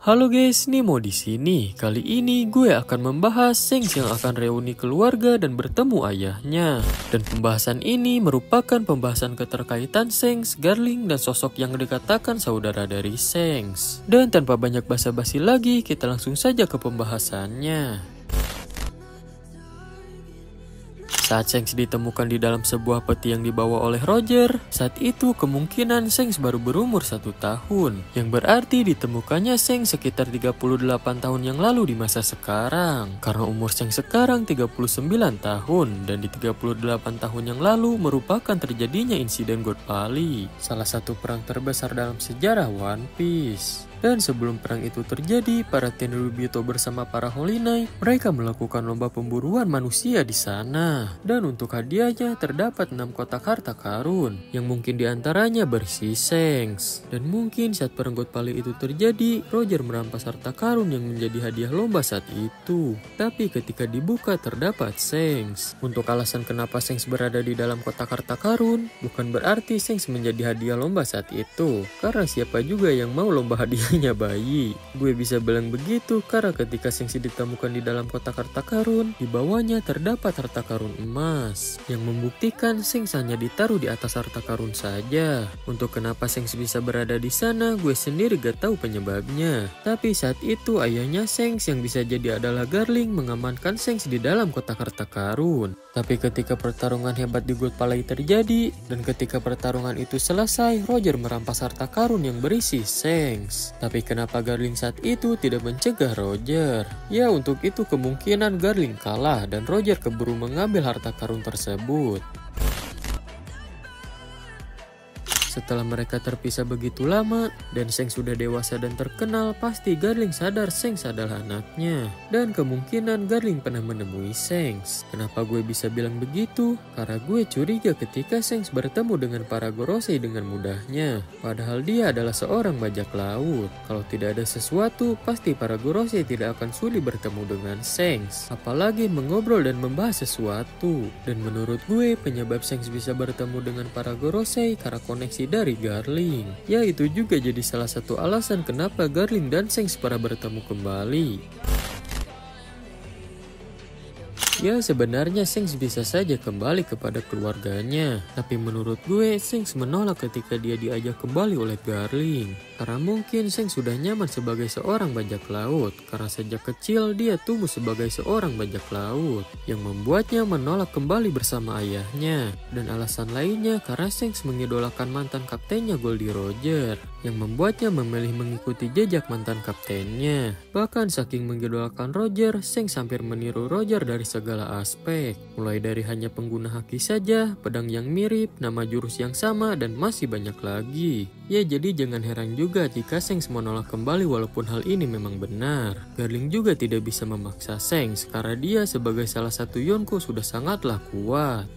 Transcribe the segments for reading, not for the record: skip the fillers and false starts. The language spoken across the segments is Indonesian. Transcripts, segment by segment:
Halo guys, Nimo di sini. Kali ini gue akan membahas Shanks yang akan reuni keluarga dan bertemu ayahnya. Dan pembahasan ini merupakan pembahasan keterkaitan Shanks, Garling, dan sosok yang dikatakan saudara dari Shanks. Dan tanpa banyak basa-basi lagi, kita langsung saja ke pembahasannya. Saat Shanks ditemukan di dalam sebuah peti yang dibawa oleh Roger, saat itu kemungkinan Shanks baru berumur 1 tahun, yang berarti ditemukannya Shanks sekitar 38 tahun yang lalu di masa sekarang. Karena umur Shanks sekarang 39 tahun, dan di 38 tahun yang lalu merupakan terjadinya insiden God Valley, salah satu perang terbesar dalam sejarah One Piece. Dan sebelum perang itu terjadi, para Tenryubito bersama para Holy Knight, mereka melakukan lomba pemburuan manusia di sana. Dan untuk hadiahnya terdapat 6 kotak harta karun, yang mungkin diantaranya berisi Shanks. Dan mungkin saat perang God Valley itu terjadi, Roger merampas harta karun yang menjadi hadiah lomba saat itu. Tapi ketika dibuka terdapat Shanks. Untuk alasan kenapa Shanks berada di dalam kotak harta karun, bukan berarti Shanks menjadi hadiah lomba saat itu. Karena siapa juga yang mau lomba hadiah bayi. Gue bisa bilang begitu karena ketika Shanks ditemukan di dalam kotak harta karun, di bawahnya terdapat harta karun emas, yang membuktikan Shanks hanya ditaruh di atas harta karun saja. Untuk kenapa Shanks bisa berada di sana, gue sendiri gak tahu penyebabnya. Tapi saat itu ayahnya Shanks yang bisa jadi adalah Garling mengamankan Shanks di dalam kotak harta karun. Tapi ketika pertarungan hebat di God Valley terjadi, dan ketika pertarungan itu selesai, Roger merampas harta karun yang berisi Shanks. Tapi kenapa Garling saat itu tidak mencegah Roger? Ya, untuk itu kemungkinan Garling kalah dan Roger keburu mengambil harta karun tersebut. Setelah mereka terpisah begitu lama, dan Shanks sudah dewasa dan terkenal, pasti Garling sadar Shanks adalah anaknya. Dan kemungkinan Garling pernah menemui Shanks. Kenapa gue bisa bilang begitu? Karena gue curiga ketika Shanks bertemu dengan para Gorosei dengan mudahnya. Padahal dia adalah seorang bajak laut. Kalau tidak ada sesuatu, pasti para Gorosei tidak akan sulit bertemu dengan Shanks. Apalagi mengobrol dan membahas sesuatu. Dan menurut gue, penyebab Shanks bisa bertemu dengan para Gorosei karena koneksi dari Garling. Ya, itu juga jadi salah satu alasan kenapa Garling dan Shanks pernah bertemu kembali. Ya, sebenarnya Shanks bisa saja kembali kepada keluarganya. Tapi menurut gue, Shanks menolak ketika dia diajak kembali oleh Garling. Karena mungkin Shanks sudah nyaman sebagai seorang bajak laut. Karena sejak kecil dia tumbuh sebagai seorang bajak laut, yang membuatnya menolak kembali bersama ayahnya. Dan alasan lainnya karena Shanks mengidolakan mantan kaptennya Goldie Roger, yang membuatnya memilih mengikuti jejak mantan kaptennya. Bahkan saking mengidolakan Roger, Shanks hampir meniru Roger dari segala aspek. Mulai dari hanya pengguna haki saja, pedang yang mirip, nama jurus yang sama, dan masih banyak lagi. Ya, jadi jangan heran juga jika Shanks menolak kembali walaupun hal ini memang benar. Garling juga tidak bisa memaksa Shanks karena dia sebagai salah satu Yonko sudah sangatlah kuat.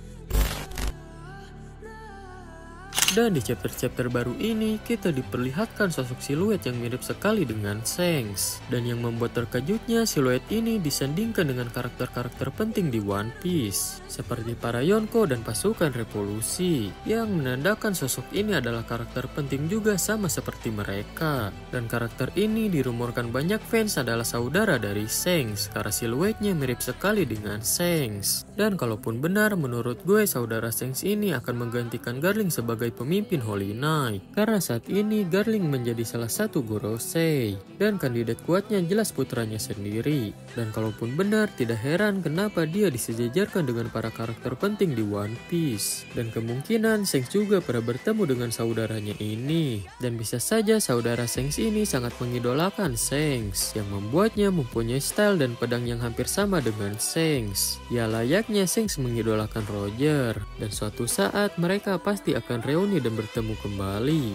Dan di chapter-chapter baru ini, kita diperlihatkan sosok siluet yang mirip sekali dengan Shanks. Dan yang membuat terkejutnya, siluet ini disandingkan dengan karakter-karakter penting di One Piece, seperti para Yonko dan pasukan revolusi, yang menandakan sosok ini adalah karakter penting juga sama seperti mereka. Dan karakter ini dirumorkan banyak fans adalah saudara dari Shanks, karena siluetnya mirip sekali dengan Shanks. Dan kalaupun benar, menurut gue saudara Shanks ini akan menggantikan Garling sebagai pemimpin Holy Knight. Karena saat ini Garling menjadi salah satu Gorosei, dan kandidat kuatnya jelas putranya sendiri. Dan kalaupun benar, tidak heran kenapa dia disejajarkan dengan para karakter penting di One Piece. Dan kemungkinan Shanks juga pernah bertemu dengan saudaranya ini. Dan bisa saja saudara Shanks ini sangat mengidolakan Shanks, yang membuatnya mempunyai style dan pedang yang hampir sama dengan Shanks. Ya, layaknya Shanks mengidolakan Roger. Dan suatu saat mereka pasti akan reuni dan bertemu kembali.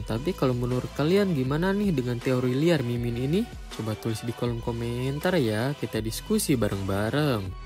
Tapi kalau menurut kalian gimana nih dengan teori liar Mimin ini? Coba tulis di kolom komentar ya, kita diskusi bareng-bareng.